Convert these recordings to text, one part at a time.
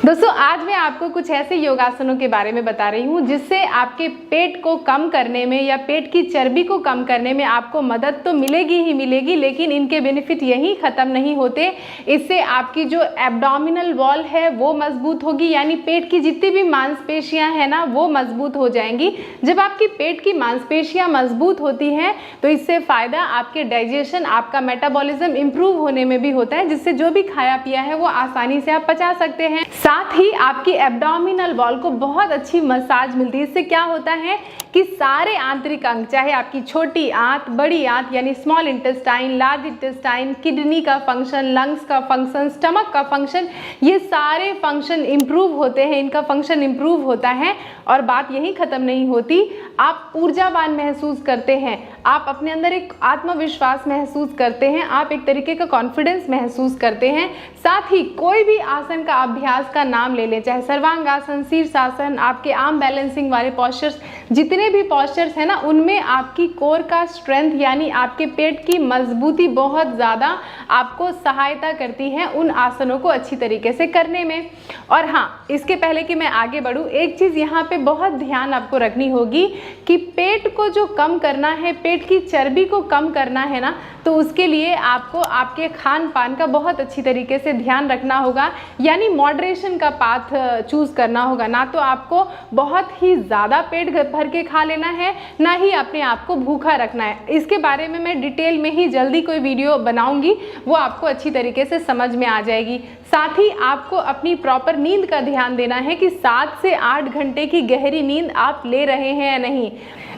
दोस्तों आज मैं आपको कुछ ऐसे योगासनों के बारे में बता रही हूँ जिससे आपके पेट को कम करने में या पेट की चर्बी को कम करने में आपको मदद तो मिलेगी ही मिलेगी, लेकिन इनके बेनिफिट यहीं ख़त्म नहीं होते। इससे आपकी जो एब्डोमिनल वॉल है वो मजबूत होगी, यानी पेट की जितनी भी मांसपेशियां हैं ना वो मजबूत हो जाएंगी। जब आपकी पेट की मांसपेशियां मजबूत होती हैं तो इससे फ़ायदा आपके डाइजेशन, आपका मेटाबॉलिज्म इम्प्रूव होने में भी होता है, जिससे जो भी खाया पिया है वो आसानी से आप पचा सकते हैं। साथ ही आपकी एब्डोमिनल वॉल को बहुत अच्छी मसाज मिलती है। इससे क्या होता है कि सारे आंतरिक अंग, चाहे आपकी छोटी आंत, बड़ी आंत यानी small intestine, large intestine, kidney का फंक्शन, लंग्स का फंक्शन, स्टमक का फंक्शन, ये सारे फंक्शन इम्प्रूव होते हैं, इनका फंक्शन इम्प्रूव होता है। और बात यहीं ख़त्म नहीं होती, आप ऊर्जावान महसूस करते हैं, आप अपने अंदर एक आत्मविश्वास महसूस करते हैं, आप एक तरीके का कॉन्फिडेंस महसूस करते हैं। साथ ही कोई भी आसन का अभ्यास का नाम ले लें, चाहे सर्वांगासन, शीर्षासन, आपके आर्म बैलेंसिंग वाले पॉस्चर्स, जितने भी पॉस्चर्स हैं ना, उनमें आपकी कोर का स्ट्रेंथ यानी आपके पेट की मजबूती बहुत ज़्यादा आपको सहायता करती है उन आसनों को अच्छी तरीके से करने में। और हाँ, इसके पहले कि मैं आगे बढ़ूँ, एक चीज़ यहाँ पे बहुत ध्यान आपको रखनी होगी कि पेट को जो कम करना है, पेट की चर्बी को कम करना है ना, तो उसके लिए आपको आपके खान पान का बहुत अच्छी तरीके से ध्यान रखना होगा, यानी मॉडरेशन का पाथ चूज़ करना होगा। ना तो आपको बहुत ही ज़्यादा पेट भर के खा लेना है, ना ही अपने आप को भूखा रखना है। इसके बारे में मैं डिटेल में ही जल्दी कोई वीडियो बनाऊंगी, वो आपको अच्छी तरीके से समझ में आ जाएगी। साथ ही आपको अपनी प्रॉपर नींद का ध्यान देना है कि 7 से 8 घंटे की गहरी नींद आप ले रहे हैं या नहीं।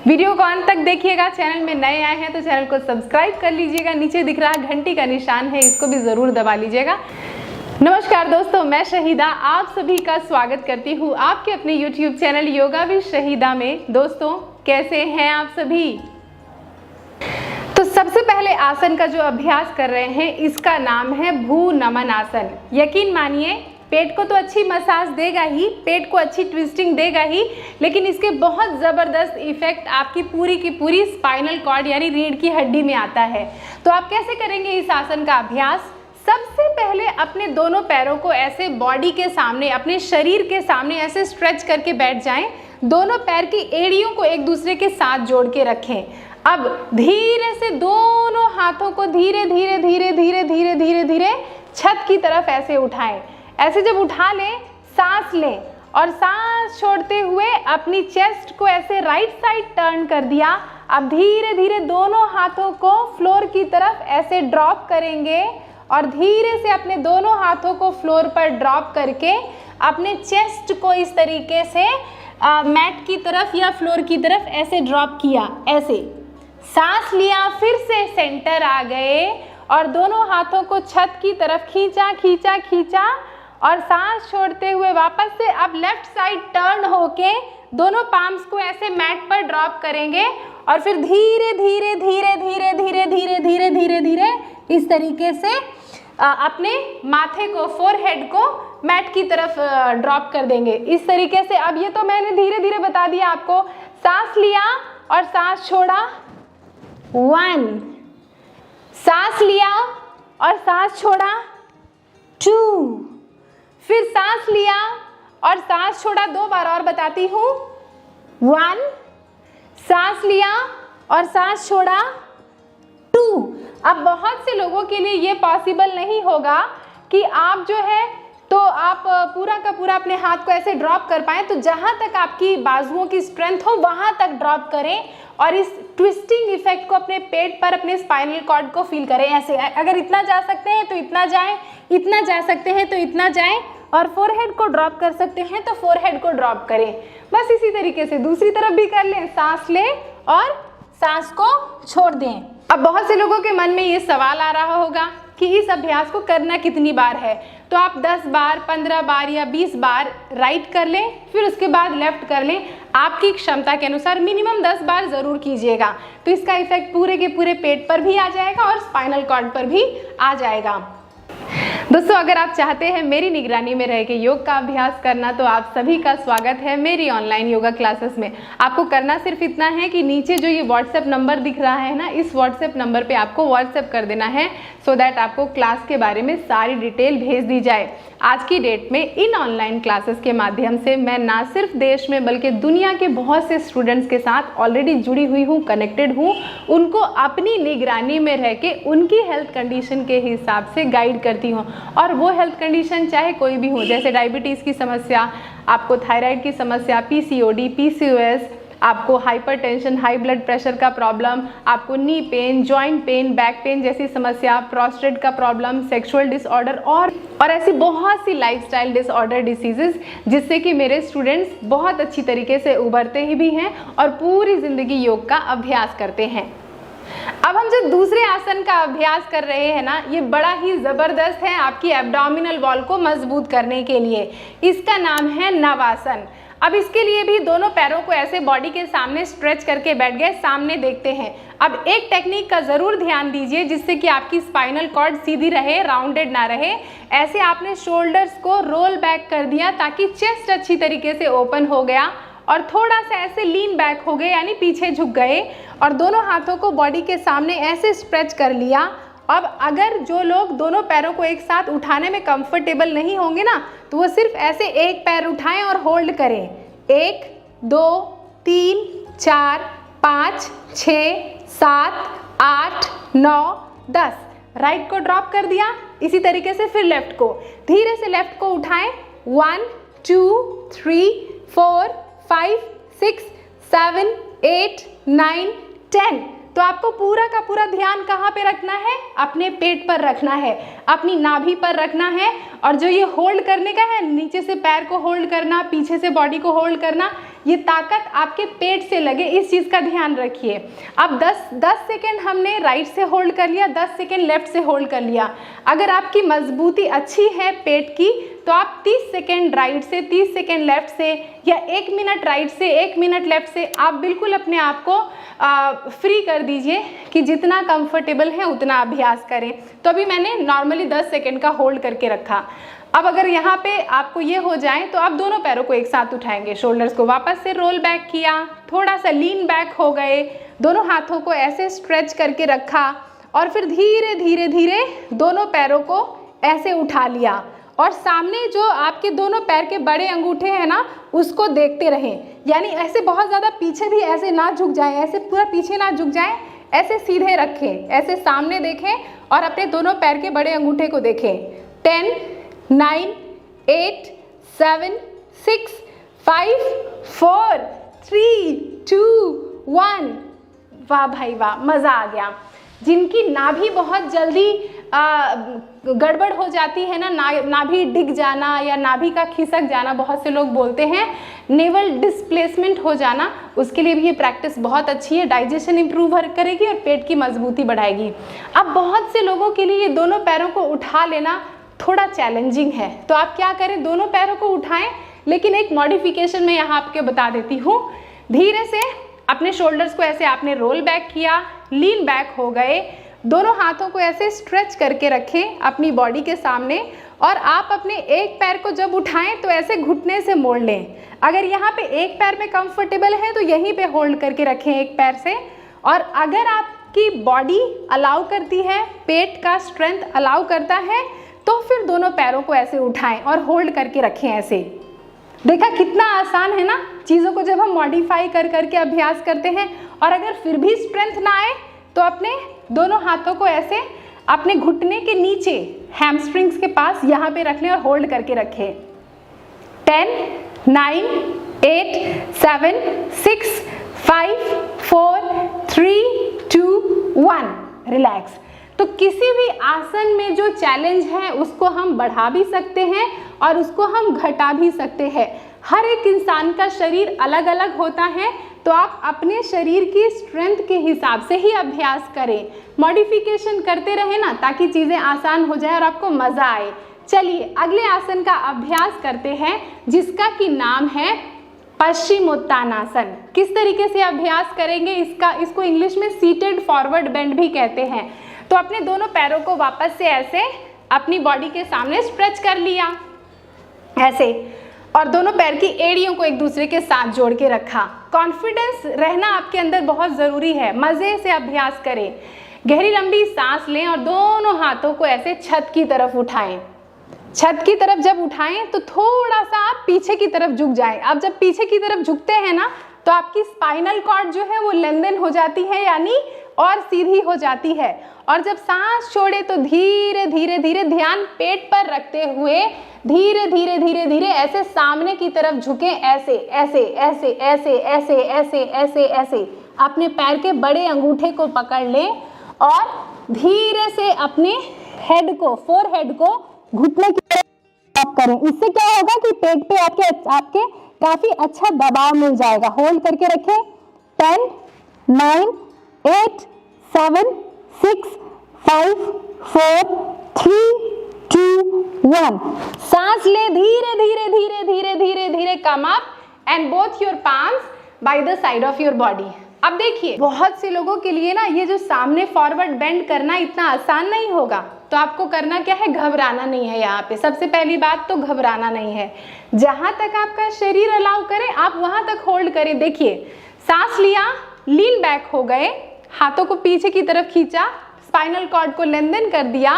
वीडियो को अंत तक देखिएगा। चैनल में नए आए हैं तो चैनल को सब्सक्राइब कर लीजिएगा, नीचे दिख रहा घंटी का निशान है, इसको भी ज़रूर दबा लीजिएगा। नमस्कार दोस्तों, मैं शहीदा आप सभी का स्वागत करती हूँ आपके अपने YouTube channel yoga with Shahida में। दोस्तों कैसे हैं आप सभी? तो सबसे पहले आसन का जो अभ्यास कर रहे हैं इसका नाम है भू नमन आसन। यकीन मानिए पेट को तो अच्छी मसाज देगा ही, पेट को अच्छी ट्विस्टिंग देगा ही, लेकिन इसके बहुत ज़बरदस्त इफेक्ट आपकी पूरी की पूरी स्पाइनल कॉर्ड यानी रीढ़ की हड्डी में आता है। तो आप कैसे करेंगे इस आसन का अभ्यास? सबसे पहले अपने दोनों पैरों को ऐसे बॉडी के सामने, अपने शरीर के सामने ऐसे स्ट्रेच करके बैठ जाएं। दोनों पैर की एड़ियों को एक दूसरे के साथ जोड़ के रखें। अब धीरे से दोनों हाथों को धीरे धीरे धीरे धीरे धीरे धीरे धीरे छत की तरफ ऐसे उठाएं। ऐसे जब उठा लें, सांस लें और सांस छोड़ते हुए अपनी चेस्ट को ऐसे राइट साइड टर्न कर दिया। अब धीरे धीरे दोनों हाथों को फ्लोर की तरफ ऐसे ड्रॉप करेंगे और धीरे से अपने दोनों हाथों को फ्लोर पर ड्रॉप करके अपने चेस्ट को इस तरीके से मैट की तरफ या फ्लोर की तरफ ऐसे ड्रॉप किया। ऐसे सांस लिया, फिर से सेंटर आ गए और दोनों हाथों को छत की तरफ खींचा खींचा खींचा और सांस छोड़ते हुए वापस से अब लेफ्ट साइड टर्न होके दोनों पाम्स को ऐसे मैट पर ड्रॉप करेंगे और फिर धीरे धीरे धीरे धीरे धीरे धीरे धीरे धीरे धीरे इस तरीके से अपने माथे को, फोरहेड को मैट की तरफ ड्रॉप कर देंगे इस तरीके से। अब ये तो मैंने धीरे धीरे बता दिया आपको। सांस लिया और सांस छोड़ा, 1, सांस लिया और सांस छोड़ा, 2, फिर सांस लिया और सांस छोड़ा। 2 बार और बताती हूँ, 1, सांस लिया और सांस छोड़ा, 2। अब बहुत से लोगों के लिए ये पॉसिबल नहीं होगा कि आप जो है तो आप पूरा का पूरा अपने हाथ को ऐसे ड्रॉप कर पाएँ। तो जहाँ तक आपकी बाजुओं की स्ट्रेंथ हो वहाँ तक ड्रॉप करें और इस ट्विस्टिंग इफेक्ट को अपने पेट पर, अपने स्पाइनल कॉर्ड को फील करें। ऐसे अगर इतना जा सकते हैं तो इतना जाएं, इतना जा सकते हैं तो इतना जाएं और फोरहेड को ड्रॉप कर सकते हैं तो फोरहेड को ड्रॉप करें। बस इसी तरीके से दूसरी तरफ भी कर लें। सांस लें और सांस को छोड़ दें। अब बहुत से लोगों के मन में ये सवाल आ रहा होगा कि इस अभ्यास को करना कितनी बार है? तो आप 10 बार, 15 बार या 20 बार राइट कर लें, फिर उसके बाद लेफ्ट कर लें। आपकी क्षमता के अनुसार मिनिमम 10 बार ज़रूर कीजिएगा, तो इसका इफेक्ट पूरे के पूरे पेट पर भी आ जाएगा और स्पाइनल कॉर्ड पर भी आ जाएगा। दोस्तों, अगर आप चाहते हैं मेरी निगरानी में रह के योग का अभ्यास करना तो आप सभी का स्वागत है मेरी ऑनलाइन योगा क्लासेस में। आपको करना सिर्फ इतना है कि नीचे जो ये व्हाट्सएप नंबर दिख रहा है ना, इस व्हाट्सएप नंबर पे आपको व्हाट्सएप कर देना है सो दैट आपको क्लास के बारे में सारी डिटेल भेज दी जाए। आज की डेट में इन ऑनलाइन क्लासेस के माध्यम से मैं ना सिर्फ देश में बल्कि दुनिया के बहुत से स्टूडेंट्स के साथ ऑलरेडी जुड़ी हुई हूँ, कनेक्टेड हूँ। उनको अपनी निगरानी में रह के उनकी हेल्थ कंडीशन के हिसाब से गाइड करती हूँ, और वो हेल्थ कंडीशन चाहे कोई भी हो, जैसे डायबिटीज़ की समस्या, आपको थायराइड की समस्या, PCOD, PCOS, आपको हाइपरटेंशन, हाई ब्लड प्रेशर का प्रॉब्लम, आपको knee pain, joint pain, back pain जैसी समस्या, प्रोस्टेट का प्रॉब्लम, सेक्सुअल डिसऑर्डर और ऐसी बहुत सी लाइफस्टाइल डिसऑर्डर डिसीजेस जिससे कि मेरे स्टूडेंट्स बहुत अच्छी तरीके से उभरते ही भी हैं और पूरी ज़िंदगी योग का अभ्यास करते हैं। अब हम जो दूसरे आसन का अभ्यास कर रहे हैं ना, ये बड़ा ही ज़बरदस्त है आपकी एब्डोमिनल वॉल को मजबूत करने के लिए। इसका नाम है नवासन। अब इसके लिए भी दोनों पैरों को ऐसे बॉडी के सामने स्ट्रेच करके बैठ गए, सामने देखते हैं। अब एक टेक्निक का ज़रूर ध्यान दीजिए जिससे कि आपकी स्पाइनल कॉर्ड सीधी रहे, राउंडेड ना रहे। ऐसे आपने शोल्डर्स को रोल बैक कर दिया ताकि चेस्ट अच्छी तरीके से ओपन हो गया और थोड़ा सा ऐसे लीन बैक हो गए, यानी पीछे झुक गए, और दोनों हाथों को बॉडी के सामने ऐसे स्ट्रेच कर लिया। अब अगर जो लोग दोनों पैरों को एक साथ उठाने में कंफर्टेबल नहीं होंगे ना, तो वो सिर्फ ऐसे एक पैर उठाएं और होल्ड करें। 1 2 3 4 5 6 7 8 9 10। राइट को ड्रॉप कर दिया। इसी तरीके से फिर लेफ्ट को धीरे से लेफ्ट को उठाएं। 1 2 3 4 5 6 7 8 9 10। तो आपको पूरा का पूरा ध्यान कहाँ पे रखना है? अपने पेट पर रखना है, अपनी नाभि पर रखना है। और जो ये होल्ड करने का है, नीचे से पैर को होल्ड करना, पीछे से बॉडी को होल्ड करना, ये ताकत आपके पेट से लगे, इस चीज़ का ध्यान रखिए। अब 10 सेकेंड हमने राइट से होल्ड कर लिया, 10 सेकेंड लेफ्ट से होल्ड कर लिया। अगर आपकी मजबूती अच्छी है पेट की तो आप 30 सेकेंड राइट से, 30 सेकेंड लेफ्ट से, या 1 मिनट राइट से, 1 मिनट लेफ्ट से आप बिल्कुल अपने आप को फ्री कर दीजिए कि जितना कंफर्टेबल है उतना अभ्यास करें। तो अभी मैंने नॉर्मली 10 सेकेंड का होल्ड करके रखा। अब अगर यहाँ पे आपको ये हो जाए तो आप दोनों पैरों को एक साथ उठाएंगे, शोल्डर्स को वापस से रोल बैक किया, थोड़ा सा लीन बैक हो गए, दोनों हाथों को ऐसे स्ट्रेच करके रखा और फिर धीरे धीरे धीरे दोनों पैरों को ऐसे उठा लिया। और सामने जो आपके दोनों पैर के बड़े अंगूठे हैं ना, उसको देखते रहें, यानी ऐसे बहुत ज़्यादा पीछे भी ऐसे ना झुक जाएं, ऐसे पूरा पीछे ना झुक जाएं, ऐसे सीधे रखें, ऐसे सामने देखें और अपने दोनों पैर के बड़े अंगूठे को देखें। 10 9 8 7 6 5 4 3 2 1। वाह भाई वाह, मज़ा आ गया। जिनकी नाभि बहुत जल्दी गड़बड़ हो जाती है ना, नाभि डिग जाना या नाभि का खिसक जाना, बहुत से लोग बोलते हैं नेवल डिस्प्लेसमेंट हो जाना, उसके लिए भी ये प्रैक्टिस बहुत अच्छी है। डाइजेशन इंप्रूव करेगी और पेट की मजबूती बढ़ाएगी। अब बहुत से लोगों के लिए ये दोनों पैरों को उठा लेना थोड़ा चैलेंजिंग है, तो आप क्या करें, दोनों पैरों को उठाएं, लेकिन एक मॉडिफिकेशन मैं यहाँ आपके बता देती हूँ। धीरे से अपने शोल्डर्स को ऐसे आपने रोल बैक किया, लीन बैक हो गए, दोनों हाथों को ऐसे स्ट्रेच करके रखें अपनी बॉडी के सामने, और आप अपने एक पैर को जब उठाएं तो ऐसे घुटने से मोड़ लें। अगर यहाँ पे एक पैर में कंफर्टेबल है तो यहीं पे होल्ड करके रखें एक पैर से, और अगर आपकी बॉडी अलाउ करती है, पेट का स्ट्रेंथ अलाउ करता है, तो फिर दोनों पैरों को ऐसे उठाएं और होल्ड करके रखें ऐसे। देखा कितना आसान है ना चीज़ों को जब हम मॉडिफाई कर करके अभ्यास करते हैं। और अगर फिर भी स्ट्रेंथ ना आए तो अपने दोनों हाथों को ऐसे अपने घुटने के नीचे हैमस्ट्रिंग्स के पास यहाँ पे रख लें और होल्ड करके रखें। 10 9 8 7 6 5 4 3 2 1। रिलैक्स। तो किसी भी आसन में जो चैलेंज है उसको हम बढ़ा भी सकते हैं और उसको हम घटा भी सकते हैं। हर एक इंसान का शरीर अलग अलग होता है, तो आप अपने शरीर की स्ट्रेंथ के हिसाब से ही अभ्यास करें, मॉडिफिकेशन करते रहें ना, ताकि चीज़ें आसान हो जाए और आपको मज़ा आए। चलिए अगले आसन का अभ्यास करते हैं, जिसका कि नाम है पश्चिमोत्तानासन। किस तरीके से अभ्यास करेंगे इसको इंग्लिश में सीटेड फॉरवर्ड बेंड भी कहते हैं। तो अपने दोनों पैरों को वापस से ऐसे अपनी बॉडी के सामने स्ट्रेच कर लिया ऐसे, और दोनों पैर की एड़ियों को एक दूसरे के साथ जोड़ के रखा। कॉन्फिडेंस रहना आपके अंदर बहुत ज़रूरी है। मज़े से अभ्यास करें। गहरी लंबी सांस लें और दोनों हाथों को ऐसे छत की तरफ उठाएं। छत की तरफ जब उठाएं तो थोड़ा सा आप पीछे की तरफ झुक जाएं। अब जब पीछे की तरफ झुकते हैं ना, तो आपकी स्पाइनल कॉर्ड जो है वो लेंथन हो जाती है, यानी और सीधी हो जाती है। और जब सांस छोड़े तो धीरे धीरे धीरे ध्यान पेट पर रखते हुए धीरे धीरे धीरे धीरे ऐसे सामने की तरफ झुकें, ऐसे ऐसे ऐसे ऐसे ऐसे ऐसे ऐसे ऐसे। अपने पैर के बड़े अंगूठे को पकड़ लें और धीरे से अपने हेड को, फोरहेड को घुटने की तरफ करें। इससे क्या होगा कि पेट पे आपके काफी अच्छा दबाव मिल जाएगा। होल्ड करके रखें। 10, 9, 8, 7, 6, 5, 4, 3, 2, 1। सांस ले, धीरे धीरे धीरे धीरे धीरे धीरे come up and both your palms by the side of your body. अब देखिए, बहुत से लोगों के लिए ना ये जो सामने फॉरवर्ड बेंड करना इतना आसान नहीं होगा। तो आपको करना क्या है, घबराना नहीं है। यहाँ पे सबसे पहली बात तो घबराना नहीं है। जहाँ तक आपका शरीर अलाउ करे आप वहाँ तक होल्ड करें। देखिए, सांस लिया, लीन बैक हो गए, हाथों को पीछे की तरफ खींचा, स्पाइनल कॉर्ड को लेंथन कर दिया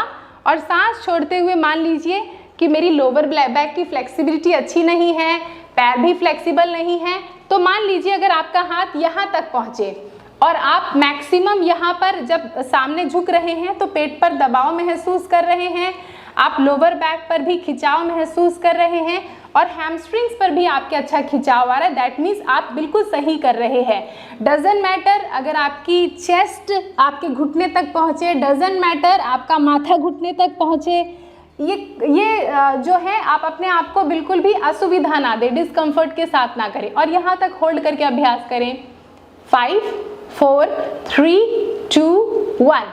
और सांस छोड़ते हुए मान लीजिए कि मेरी लोअर बैक की फ्लेक्सिबिलिटी अच्छी नहीं है, पैर भी फ्लेक्सिबल नहीं है, तो मान लीजिए अगर आपका हाथ यहाँ तक पहुँचे और आप मैक्सिमम यहाँ पर जब सामने झुक रहे हैं तो पेट पर दबाव महसूस कर रहे हैं, आप लोअर बैक पर भी खिंचाव महसूस कर रहे हैं और हैमस्ट्रिंग्स पर भी आपके अच्छा खिंचाव आ रहा है, दैट मीन्स आप बिल्कुल सही कर रहे हैं। डजंट मैटर अगर आपकी चेस्ट आपके घुटने तक पहुँचे, डजंट मैटर आपका माथा घुटने तक पहुँचे, ये जो है आप अपने आप को बिल्कुल भी असुविधा ना दें, डिस्कम्फर्ट के साथ ना करें और यहाँ तक होल्ड करके अभ्यास करें। 5, 4, 3, 2, 1।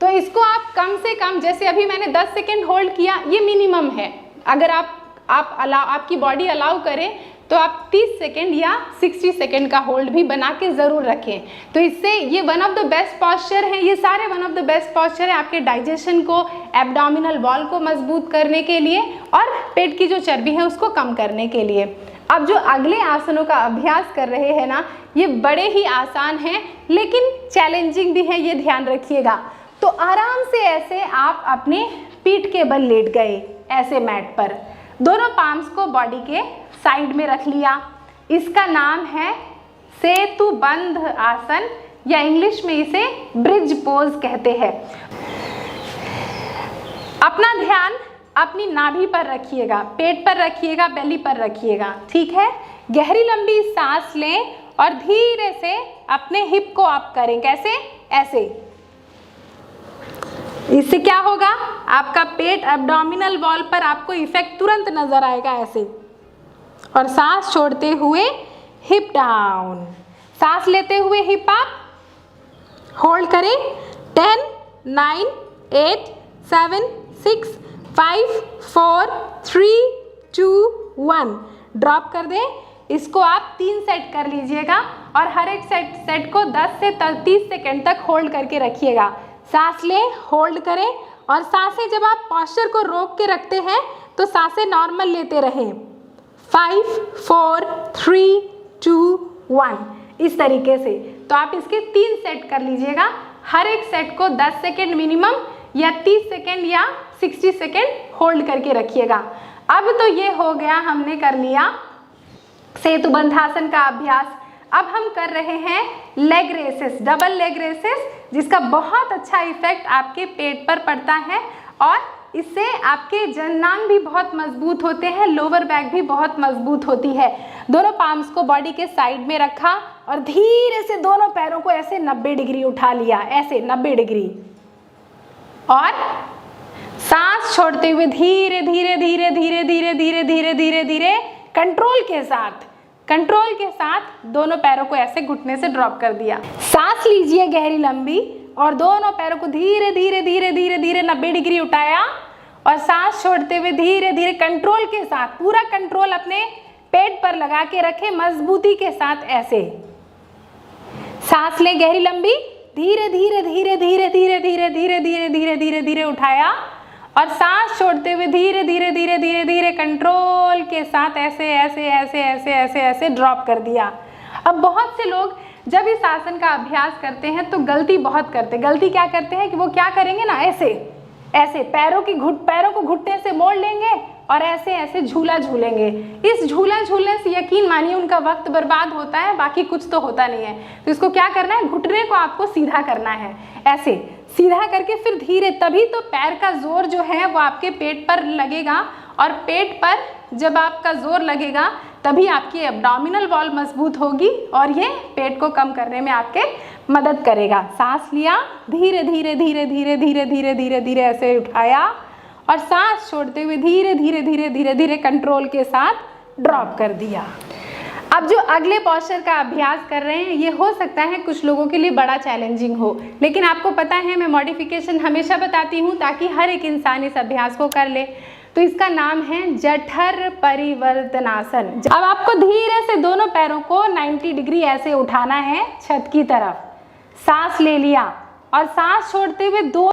तो इसको आप कम से कम, जैसे अभी मैंने 10 सेकेंड होल्ड किया, ये मिनिमम है। अगर आपकी बॉडी अलाउ करे तो आप 30 सेकेंड या 60 सेकेंड का होल्ड भी बना के ज़रूर रखें। तो इससे ये one of the best posture है, ये सारे one of the best posture है आपके डाइजेशन को, एब्डोमिनल वॉल को मजबूत करने के लिए और पेट की जो चर्बी है उसको कम करने के लिए। अब जो अगले आसनों का अभ्यास कर रहे हैं ना, ये बड़े ही आसान हैं लेकिन चैलेंजिंग भी है, ये ध्यान रखिएगा। तो आराम से ऐसे आप अपने पीठ के बल लेट गए ऐसे मैट पर, दोनों पाम्स को बॉडी के साइड में रख लिया। इसका नाम है सेतु बंध आसन या इंग्लिश में इसे ब्रिज पोज कहते हैं। अपना ध्यान अपनी नाभि पर रखिएगा, पेट पर रखिएगा, बेली पर रखिएगा, ठीक है। गहरी लंबी सांस लें और धीरे से अपने हिप को अप करें। कैसे? ऐसे। इससे क्या होगा, आपका पेट एब्डोमिनल वॉल पर आपको इफेक्ट तुरंत नजर आएगा ऐसे। और सांस छोड़ते हुए हिप डाउन, सांस लेते हुए हिप अप, होल्ड करें। 10, 9, 8, 7, 6, 5, 4, 3, 2, 1। ड्रॉप कर दें। इसको आप 3 सेट कर लीजिएगा और हर एक सेट को 10 से 30 सेकेंड तक होल्ड करके रखिएगा। सांस लें, होल्ड करें और सांसें जब आप पॉस्चर को रोक के रखते हैं तो सांसें नॉर्मल लेते रहें। 5, 4, 3, 2, 1 इस तरीके से। तो आप इसके 3 सेट कर लीजिएगा, हर एक सेट को 10 सेकेंड मिनिमम या 30 सेकेंड या 60 सेकेंड होल्ड करके रखिएगा। अब तो ये हो गया, हमने कर लिया सेतुबंधासन का अभ्यास। अब हम कर रहे हैं leg raises, double leg raises, जिसका बहुत अच्छा इफेक्ट आपके पेट पर पड़ता है और इससे आपके जननांग भी बहुत मजबूत होते हैं, लोअर बैक भी बहुत मजबूत होती है। दोनों पाम्स को बॉडी के साइड में रखा और धीरे से दोनों पैरों को ऐसे 90 डिग्री उठा लिया, ऐसे 90 डिग्री। और सांस छोड़ते हुए धीरे धीरे धीरे धीरे धीरे धीरे धीरे धीरे धीरे कंट्रोल के साथ दोनों पैरों को ऐसे घुटने से ड्रॉप कर दिया। सांस लीजिए गहरी लंबी और दोनों पैरों को धीरे धीरे धीरे धीरे धीरे 90 डिग्री उठाया और सांस छोड़ते हुए धीरे धीरे कंट्रोल के साथ, पूरा कंट्रोल अपने पेट पर लगा के रखें मजबूती के साथ। ऐसे सांस ले गहरी लंबी, धीरे धीरे धीरे धीरे धीरे धीरे धीरे धीरे धीरे धीरे धीरे उठाया और सांस छोड़ते हुए धीरे धीरे धीरे धीरे धीरे कंट्रोल के साथ ऐसे ऐसे ऐसे ऐसे ऐसे ऐसे ड्रॉप कर दिया। अब बहुत से लोग जब इस आसन का अभ्यास करते हैं तो गलती बहुत करते, गलती क्या करते हैं कि वो क्या करेंगे ना, ऐसे ऐसे पैरों को घुटने से मोड़ लेंगे और ऐसे ऐसे झूला झूलेंगे। इस झूला झूलने से यकीन मानिए उनका वक्त बर्बाद होता है, बाकी कुछ तो होता नहीं है। तो इसको क्या करना है, घुटने को आपको सीधा करना है, ऐसे सीधा करके फिर धीरे, तभी तो पैर का जोर जो है वो आपके पेट पर लगेगा, और पेट पर जब आपका जोर लगेगा तभी आपकी एब्डोमिनल वॉल मजबूत होगी और ये पेट को कम करने में आपके मदद करेगा। सांस लिया, धीरे धीरे धीरे धीरे धीरे धीरे धीरे धीरे ऐसे उठाया और सांस छोड़ते हुए धीरे धीरे धीरे धीरे धीरे कंट्रोल के साथ ड्रॉप कर दिया। अब जो अगले पोस्चर का अभ्यास कर रहे हैं ये हो सकता है कुछ लोगों के लिए बड़ा चैलेंजिंग हो, लेकिन आपको पता है मैं मॉडिफिकेशन हमेशा बताती हूँ ताकि हर एक इंसान इस अभ्यास को कर ले। तो इसका नाम है जठर परिवर्तनासन। अब आपको धीरे से दोनों पैरों को 90 डिग्री ऐसे उठाना है छत की तरफ। सांस ले लिया और सांस छोड़ते हुए दो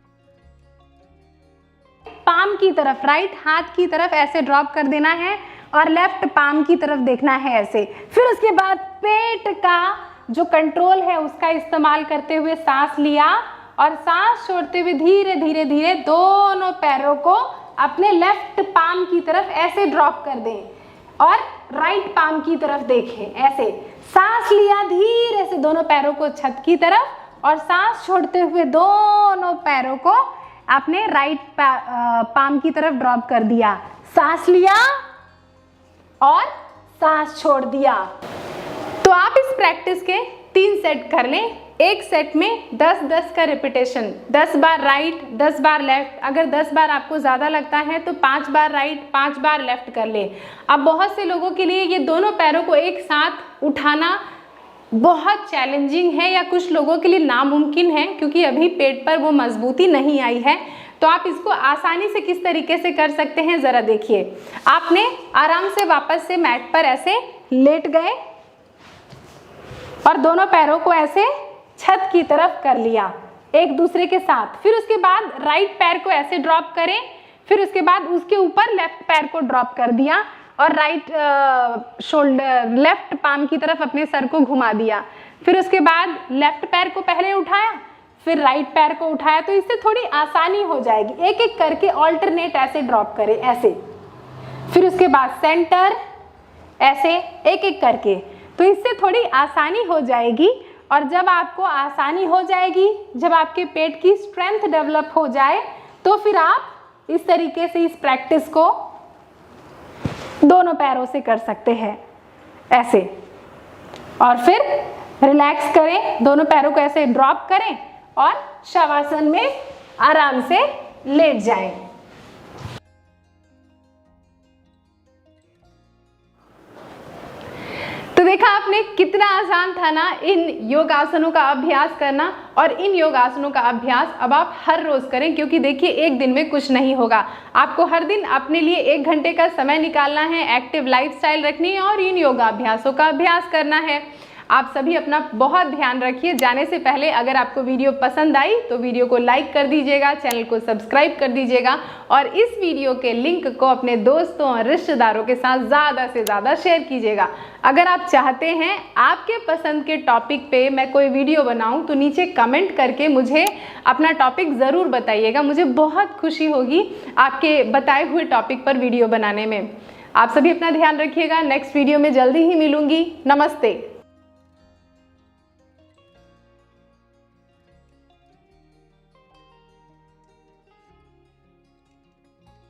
पाम की तरफ, राइट हाथ की तरफ ऐसे ड्रॉप कर देना है और लेफ्ट पाम की तरफ देखना है ऐसे। फिर उसके बाद पेट का जो कंट्रोल है उसका इस्तेमाल करते हुए सांस लिया और सांस छोड़ते हुए धीरे धीरे धीरे दोनों पैरों को अपने लेफ्ट पाम की तरफ ऐसे ड्रॉप कर दें और राइट पाम की तरफ देखें ऐसे। सांस लिया, धीरे से दोनों पैरों को छत की तरफ और सांस छोड़ते हुए दोनों पैरों को अपने राइट पाम की तरफ ड्रॉप कर दिया। सांस लिया और सांस छोड़ दिया। तो आप इस प्रैक्टिस के 3 सेट कर लें। एक सेट में 10-10 का रिपीटेशन, 10 बार राइट 10 बार लेफ्ट। अगर 10 बार आपको ज़्यादा लगता है तो 5 बार राइट 5 बार लेफ्ट कर ले। अब बहुत से लोगों के लिए ये दोनों पैरों को एक साथ उठाना बहुत चैलेंजिंग है या कुछ लोगों के लिए नामुमकिन है, क्योंकि अभी पेट पर वो मजबूती नहीं आई है। तो आप इसको आसानी से किस तरीके से कर सकते हैं ज़रा देखिए। आपने आराम से वापस से मैट पर ऐसे लेट गए और दोनों पैरों को ऐसे छत की तरफ कर लिया एक दूसरे के साथ। फिर उसके बाद राइट पैर को ऐसे ड्रॉप करें, फिर उसके बाद उसके ऊपर लेफ्ट पैर को ड्रॉप कर दिया और राइट शोल्डर लेफ्ट पाम की तरफ अपने सर को घुमा दिया। फिर उसके बाद लेफ्ट पैर को पहले उठाया, फिर राइट पैर को उठाया। तो इससे थोड़ी आसानी हो जाएगी। एक एक करके ऑल्टरनेट ऐसे ड्रॉप करें ऐसे। फिर उसके बाद सेंटर ऐसे एक एक करके। तो इससे थोड़ी आसानी हो जाएगी। और जब आपको आसानी हो जाएगी, जब आपके पेट की स्ट्रेंथ डेवलप हो जाए, तो फिर आप इस तरीके से इस प्रैक्टिस को दोनों पैरों से कर सकते हैं ऐसे। और फिर रिलैक्स करें, दोनों पैरों को ऐसे ड्रॉप करें और शवासन में आराम से लेट जाएं। तो देखा आपने कितना आसान था ना इन योगासनों का अभ्यास करना। और इन योगासनों का अभ्यास अब आप हर रोज करें, क्योंकि देखिए एक दिन में कुछ नहीं होगा। आपको हर दिन अपने लिए 1 घंटे का समय निकालना है, एक्टिव लाइफस्टाइल रखनी है और इन योगाभ्यासों का अभ्यास करना है। आप सभी अपना बहुत ध्यान रखिए। जाने से पहले अगर आपको वीडियो पसंद आई तो वीडियो को लाइक कर दीजिएगा, चैनल को सब्सक्राइब कर दीजिएगा और इस वीडियो के लिंक को अपने दोस्तों और रिश्तेदारों के साथ ज़्यादा से ज़्यादा शेयर कीजिएगा। अगर आप चाहते हैं आपके पसंद के टॉपिक पे मैं कोई वीडियो बनाऊं तो नीचे कमेंट करके मुझे अपना टॉपिक ज़रूर बताइएगा। मुझे बहुत खुशी होगी आपके बताए हुए टॉपिक पर वीडियो बनाने में। आप सभी अपना ध्यान रखिएगा। नेक्स्ट वीडियो में जल्दी ही मिलूंगी। नमस्ते।